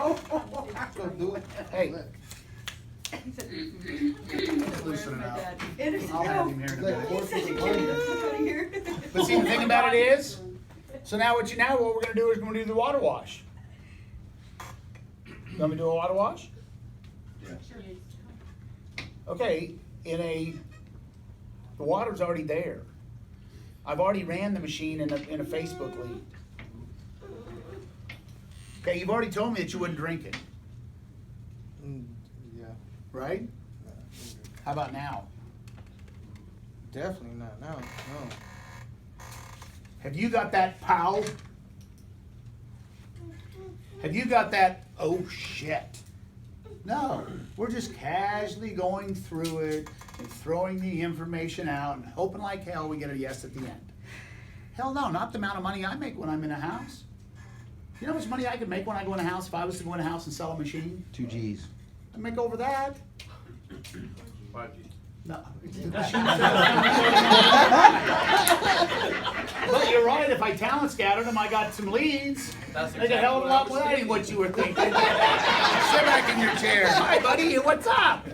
Go do it. Hey, Let's loosen it out. Anderson, I'll have him no. here in a Let minute. horses He said, run. "Get out of here." But see, the thing about it is, so now what we're gonna do is we're gonna do the water wash. You want me to do a water wash? Okay, the water's already there. I've already ran the machine in a Facebook lead. Okay, you've already told me that you wouldn't drink it, Yeah. right? How about now? Definitely not now. No. Have you got that pow? Have you got that, oh shit? No, we're just casually going through it and throwing the information out and hoping like hell we get a yes at the end. Hell no, not the amount of money I make when I'm in a house. You know how much money I could make when I go in a house if I was to go in a house and sell a machine? 2 G's. I'd make over that. 5 G's. No. But you're right, if I talent scattered them, I got some leads. That's Make a hell of a lot more. That ain't what you were thinking. Sit back in your chair. Hi, buddy. What's up?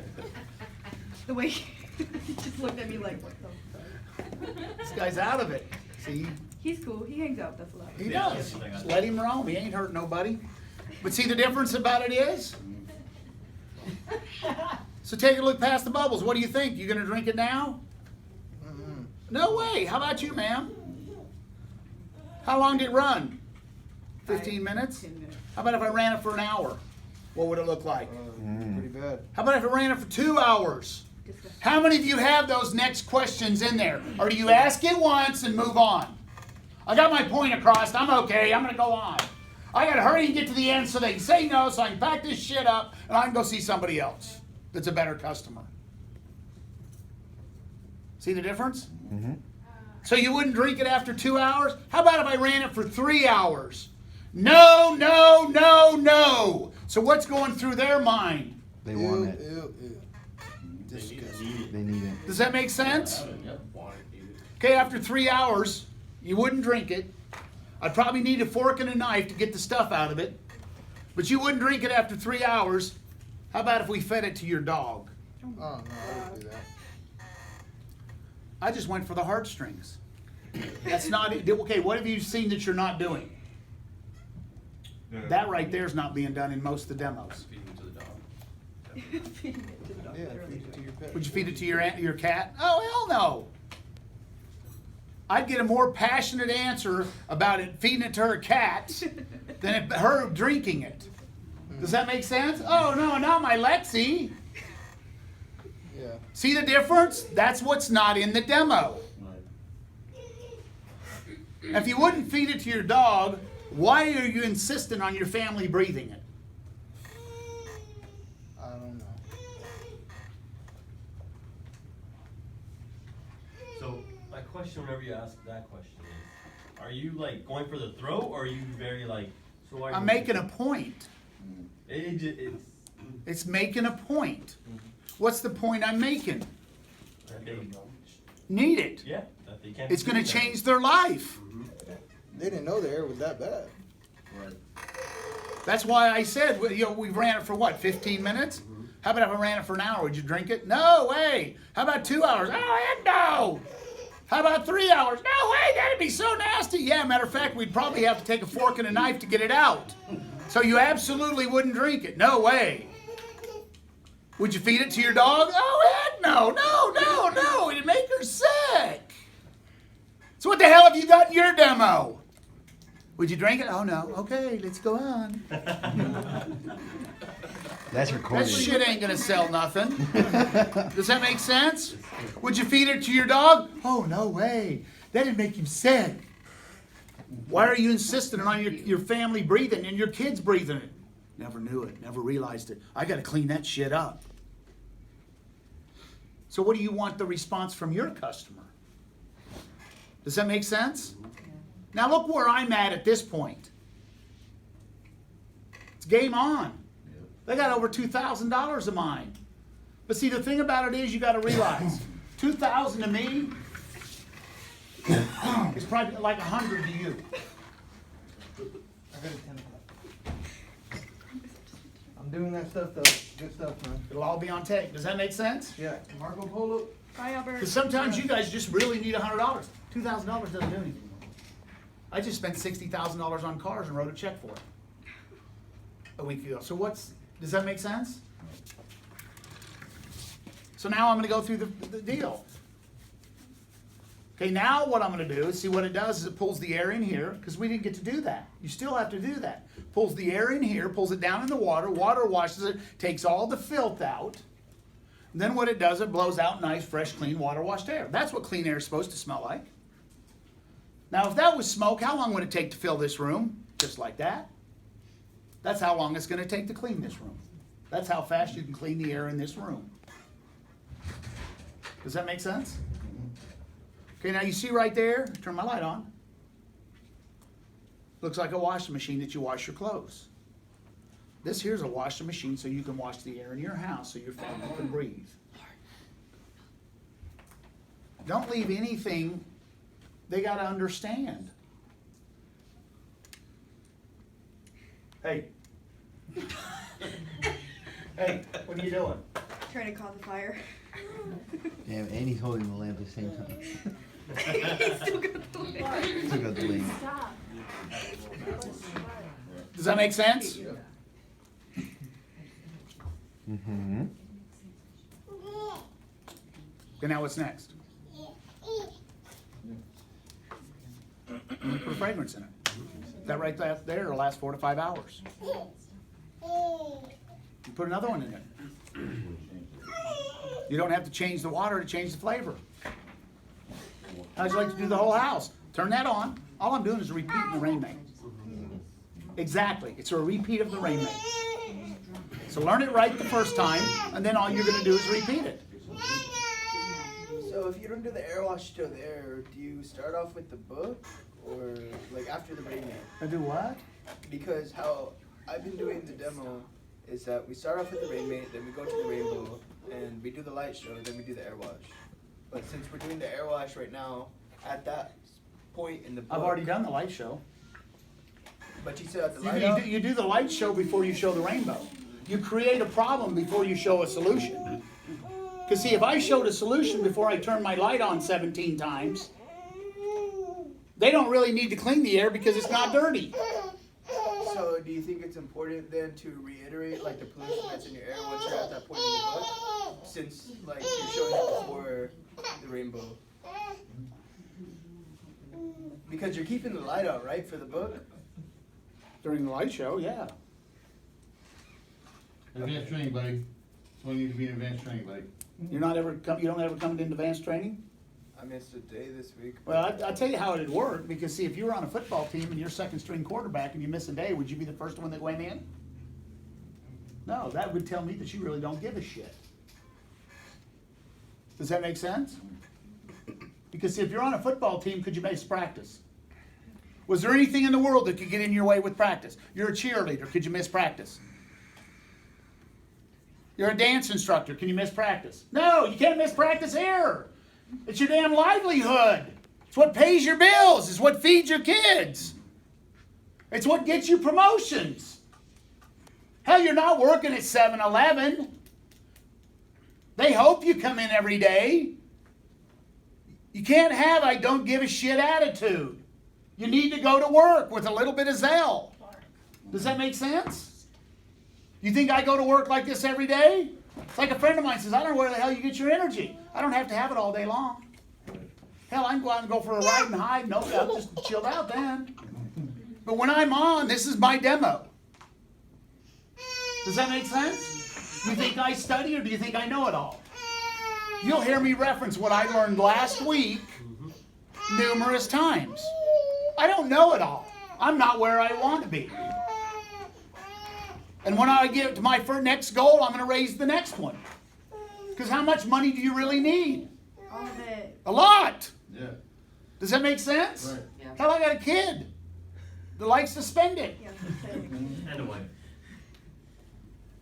The way he just looked at me like, what the fuck? This guy's out of it. See, He's cool. He hangs out. That's a lot. he does. Just let him roam. He ain't hurt nobody. But see, the difference about it is. So take a look past the bubbles. What do you think? You gonna drink it now? No way. How about you, ma'am? How long did it run? 15 minutes? 10 minutes. How about if I ran it for an hour? What would it look like? Pretty bad. How about if I ran it for 2 hours? Disgusting. How many of you have those next questions in there? Or do you ask it once and move on? I got my point across. I'm okay. I'm going to go on. I got to hurry and get to the end so they can say no so I can pack this shit up and I can go see somebody else that's a better customer. See the difference? Mm-hmm. So you wouldn't drink it after 2 hours? How about if I ran it for 3 hours? No, no, no, no. So what's going through their mind? They want it. Ew. They need it. Does that make sense? Okay, after 3 hours, you wouldn't drink it. I'd probably need a fork and a knife to get the stuff out of it. But you wouldn't drink it after 3 hours. How about if we fed it to your dog? Oh no, I wouldn't do that. I just went for the heartstrings. That's not it. Okay, what have you seen that you're not doing? That right there is not being done in most of the demos. Feeding to the dog. Feeding it to the dog, Yeah, literally. feed it to your pet. Would you feed it to your cat? Oh, hell no. I'd get a more passionate answer about it feeding it to her cat than her drinking it. Does that make sense? Oh, no, not my Lexi. Yeah. See the difference? That's what's not in the demo. If you wouldn't feed it to your dog, why are you insisting on your family breathing it? I don't know. So my question, whenever you ask that question, is: are you like going for the throat, or are you very like? So why? I'm making a point. It's It's making a point. What's the point I'm making? that they, Need it. yeah, that they can't. It's going to do that. change their life. They didn't know the air was that bad. Right. That's why I said, we ran it for what, 15 minutes? How about if I ran it for an hour? Would you drink it? No way. How about 2 hours? Oh, heck no. How about 3 hours? No way, that'd be so nasty. Yeah, matter of fact, we'd probably have to take a fork and a knife to get it out. So you absolutely wouldn't drink it. No way. Would you feed it to your dog? Oh, heck no, no. It'd make her sick. So what the hell have you got in your demo? Would you drink it? Oh, no. Okay, let's go on. That's That recorded. shit ain't gonna sell nothing. Does that make sense? Would you feed it to your dog? Oh, no way. That'd make him sick. Why are you insisting on your family breathing and your kids breathing it? Never knew it, never realized it. I gotta clean that shit up. So what do you want the response from your customer? Does that make sense? Now look where I'm at this point. It's game on. They got over $2,000 of mine. But see, the thing about it is you got to realize, $2,000 to me is probably like $100 to you. I got a 10 o'clock. doing that stuff though. Good stuff, man. It'll all be on tape. Does that make sense? Yeah. Marco Polo. Bye, Albert. Because sometimes you guys just really need $100. $2,000 doesn't do anything. I just spent $60,000 on cars and wrote a check for it a week ago. So does that make sense? So now I'm going to go through the deal. Okay, now what I'm going to do is see what it does is it pulls the air in here, because we didn't get to do that. You still have to do that. Pulls the air in here, pulls it down in the water washes it, takes all the filth out. And then what it does, it blows out nice, fresh, clean, water washed air. That's what clean air is supposed to smell like. Now, if that was smoke, how long would it take to fill this room? Just like that. That's how long it's going to take to clean this room. That's how fast you can clean the air in this room. Does that make sense? Okay, now you see right there, turn my light on. Looks like a washing machine that you wash your clothes. This here's a washing machine so you can wash the air in your house so your family can breathe. Don't leave anything, they got to understand. Hey. Hey, what are you doing? Trying to cause a fire. Damn, and he's holding the lamp at the same time. He's still got the light. Took out the lamp. Does that make sense? Mm-hmm. Okay, now what's next? Put a fragrance in it. That right there will last 4 to 5 hours. You put another one in it. You don't have to change the water to change the flavor. How'd you like to do the whole house? Turn that on. All I'm doing is repeating the rain main. Exactly. It's a repeat of the rain main. So learn it right the first time, and then all you're going to do is repeat it. So if you don't do the air wash till there, do you start off with the book or like after the rain main? I do what? Because how I've been doing the demo is that we start off with the rain main, then we go to the rainbow, and we do the light show, then we do the air wash. But since we're doing the air wash right now, at that point in the book, I've already done the light show. But you said at the You, light you, up, do, you do the light show before you show the rainbow. You create a problem before you show a solution. Because see, if I showed a solution before I turned my light on 17 times, they don't really need to clean the air because it's not dirty. so do you think it's important then to reiterate like the pollution that's in your air once you're at that point in the book? Since like you're showing it before the rainbow. Because you're keeping the light on, right, for the book? During the light show, yeah. Advanced training, buddy. That's why you need to be in advanced training, buddy. You don't ever come to advanced training? I missed a day this week. Well, I'll tell you how it'd work, because see, if you were on a football team and you're second string quarterback and you miss a day, would you be the first one that went in? No, that would tell me that you really don't give a shit. Does that make sense? Because see, if you're on a football team, could you miss practice? Was there anything in the world that could get in your way with practice? You're a cheerleader, could you miss practice? You're a dance instructor, can you miss practice? No, you can't miss practice here. It's your damn livelihood. It's what pays your bills. It's what feeds your kids. It's what gets you promotions. Hell, you're not working at 7-Eleven. They hope you come in every day. You can't have I don't give a shit attitude. You need to go to work with a little bit of zeal. Does that make sense? You think I go to work like this every day? It's like a friend of mine says, I don't know where the hell you get your energy. I don't have to have it all day long. Hell, I can go out and go for a ride and hide. No, I'm just chilled out then. But when I'm on, this is my demo. Does that make sense? Do you think I study or do you think I know it all? You'll hear me reference what I learned last week numerous times. I don't know it all. I'm not where I want to be. And when I get to my next goal, I'm going to raise the next one. Because how much money do you really need? All of it. A lot. Yeah. Does that make sense? Right. Yeah. Hell, I got a kid that likes to spend it. Yeah, that's it. And a wife.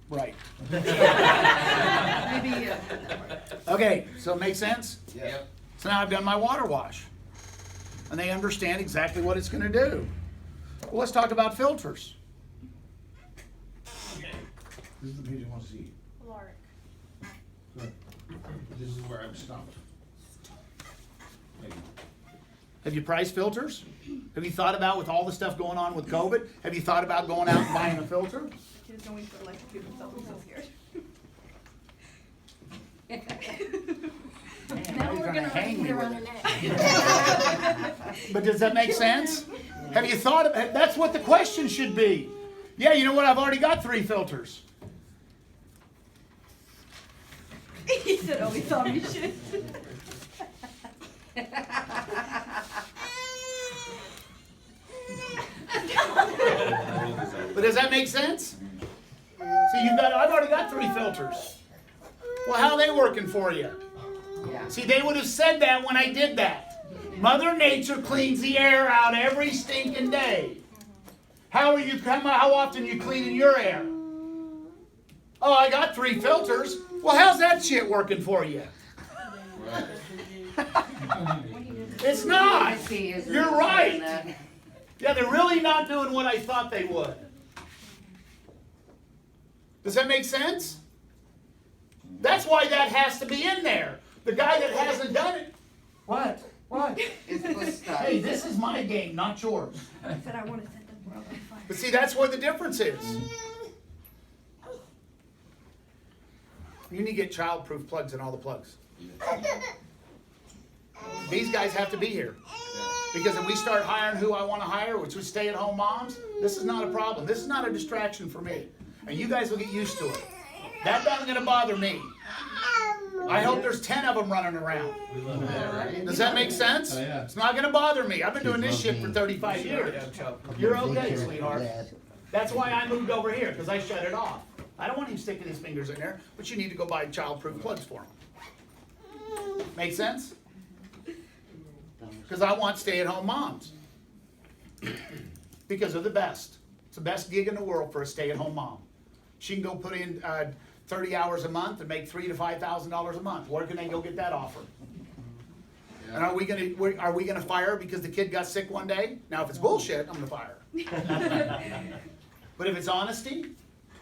Right. Maybe. Okay, so it makes sense? Yeah. So now I've done my water wash. And they understand exactly what it's going to do. Well, let's talk about filters. This is the page I want to see. Lark. Good. This is where I'm stumped. Have you priced filters? Have you thought about, with all the stuff going on with COVID, have you thought about going out and buying a filter? The kid's going to electrocute himself. I'm so scared. Man, now you're gonna hang me with it. neck. But does that make sense? Have you thought of, that's what the question should be. Yeah, you know what, I've already got 3 filters. He said, "Oh, he saw me shit." But does that make sense? See, I've already got 3 filters. Well, how are they working for you? See, they would have said that when I did that. Mother Nature cleans the air out every stinking day. How often are you cleaning your air? Oh, I got 3 filters. Well, how's that shit working for you? It's not. You're right. Yeah, they're really not doing what I thought they would. Does that make sense? That's why that has to be in there. The guy that hasn't done it. What? What? Hey, this is my game, not yours. I said, "I want to set the world on fire." But see, that's where the difference is. You need to get child-proof plugs in all the plugs. These guys have to be here. Because if we start hiring who I want to hire, which is stay-at-home moms, this is not a problem. This is not a distraction for me. And you guys will get used to it. That's not going to bother me. I hope there's 10 of them running around. Does that make sense? Oh, yeah. It's not going to bother me. I've been doing this shit for 35 years. You're okay, sweetheart. That's why I moved over here, because I shut it off. I don't want him sticking his fingers in there, but you need to go buy child-proof plugs for him. Make sense? Because I want stay-at-home moms. Because they're the best. It's the best gig in the world for a stay-at-home mom. She can go put in 30 hours a month and make $3,000 to $5,000 a month. Where can they go get that offer? And are we gonna fire her because the kid got sick one day? Now, if it's bullshit, I'm gonna fire her. But if it's honesty,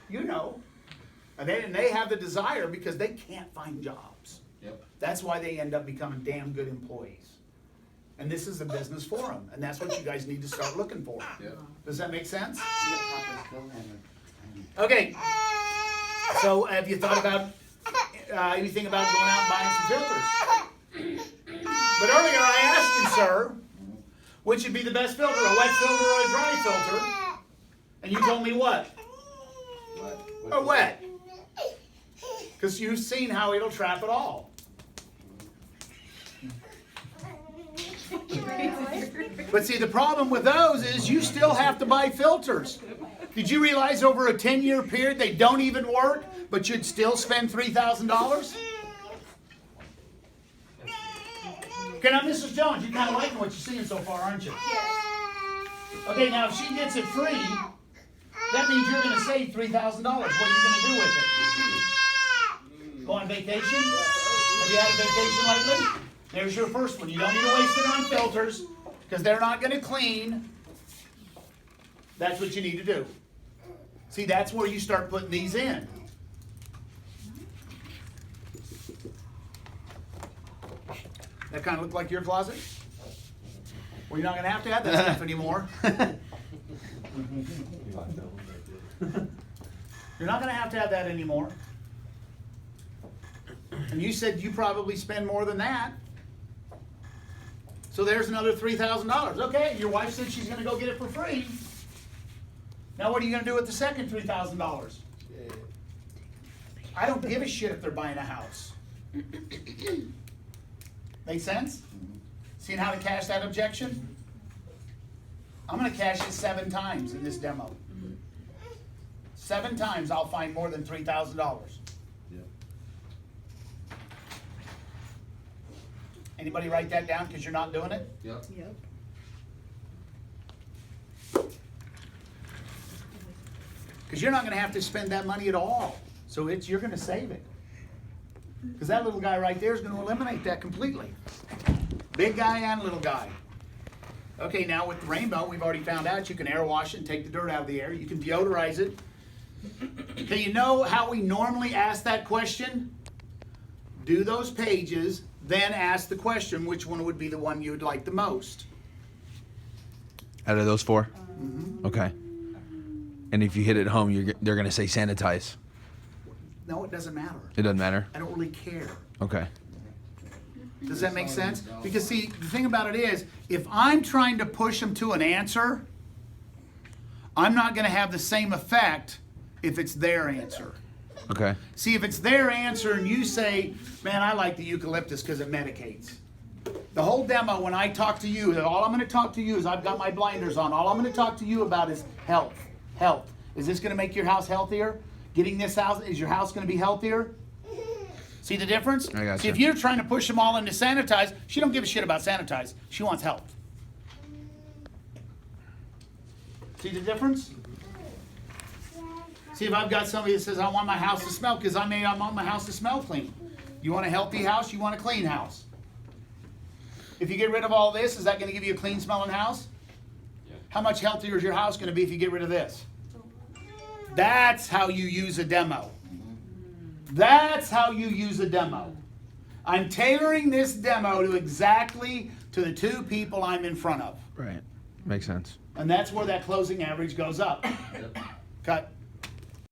you know, and they have the desire because they can't find jobs. Yep. That's why they end up becoming damn good employees. And this is a business for them, and that's what you guys need to start looking for. Yep. Does that make sense? Okay. So have you thought about anything about going out and buying some filters? But earlier I asked you, sir, which would be the best filter, a wet filter or a dry filter? And you told me what? A wet. Because you've seen how it'll trap it all. But see, the problem with those is you still have to buy filters. Did you realize over a 10-year period they don't even work, but you'd still spend $3,000? Okay, now Mrs. Jones, you're kind of liking what you're seeing so far, aren't you? Okay, now if she gets it free, that means you're going to save $3,000. What are you going to do with it? Go on vacation? Have you had a vacation lately? There's your first one. You don't need to waste it on filters because they're not going to clean. That's what you need to do. See, that's where you start putting these in. That kind of look like your closet? Well, you're not going to have that stuff anymore. You're not going to have that anymore. And you said you probably spend more than that. So there's another $3,000. Okay, your wife said she's going to go get it for free. Now what are you going to do with the second $3,000? I don't give a shit if they're buying a house. Make sense? Seeing how to cash that objection? I'm going to cash it 7 times in this demo. 7 times I'll find more than $3,000. Anybody write that down because you're not doing it? Yep. Yep. Because you're not going to have to spend that money at all. So you're going to save it. Because that little guy right there is going to eliminate that completely. Big guy and little guy. Okay, now with the Rainbow, we've already found out you can air wash it and take the dirt out of the air. You can deodorize it. Okay, you know how we normally ask that question? Do those pages, then ask the question, which one would be the one you would like the most? Out of those 4? Okay. And if you hit it home, they're going to say sanitize. No, it doesn't matter. It doesn't matter? I don't really care. Okay. Does that make sense? Because see, the thing about it is, if I'm trying to push them to an answer, I'm not going to have the same effect if it's their answer. Okay. See, if it's their answer and you say, man, I like the eucalyptus because it medicates. The whole demo, when I talk to you, all I'm going to talk to you is, I've got my blinders on, all I'm going to talk to you about is health. Health. Is this going to make your house healthier? Getting this house, is your house going to be healthier? See the difference? I gotcha. See, if you're trying to push them all into sanitize, she don't give a shit about sanitize. She wants health. See the difference? See, if I've got somebody that says, I want my house to smell, because I want my house to smell clean. You want a healthy house, you want a clean house. If you get rid of all this, is that going to give you a clean smelling house? Yeah. How much healthier is your house going to be if you get rid of this? That's how you use a demo. That's how you use a demo. I'm tailoring this demo to exactly to the 2 people I'm in front of. Right. Makes sense. And that's where that closing average goes up. Cut.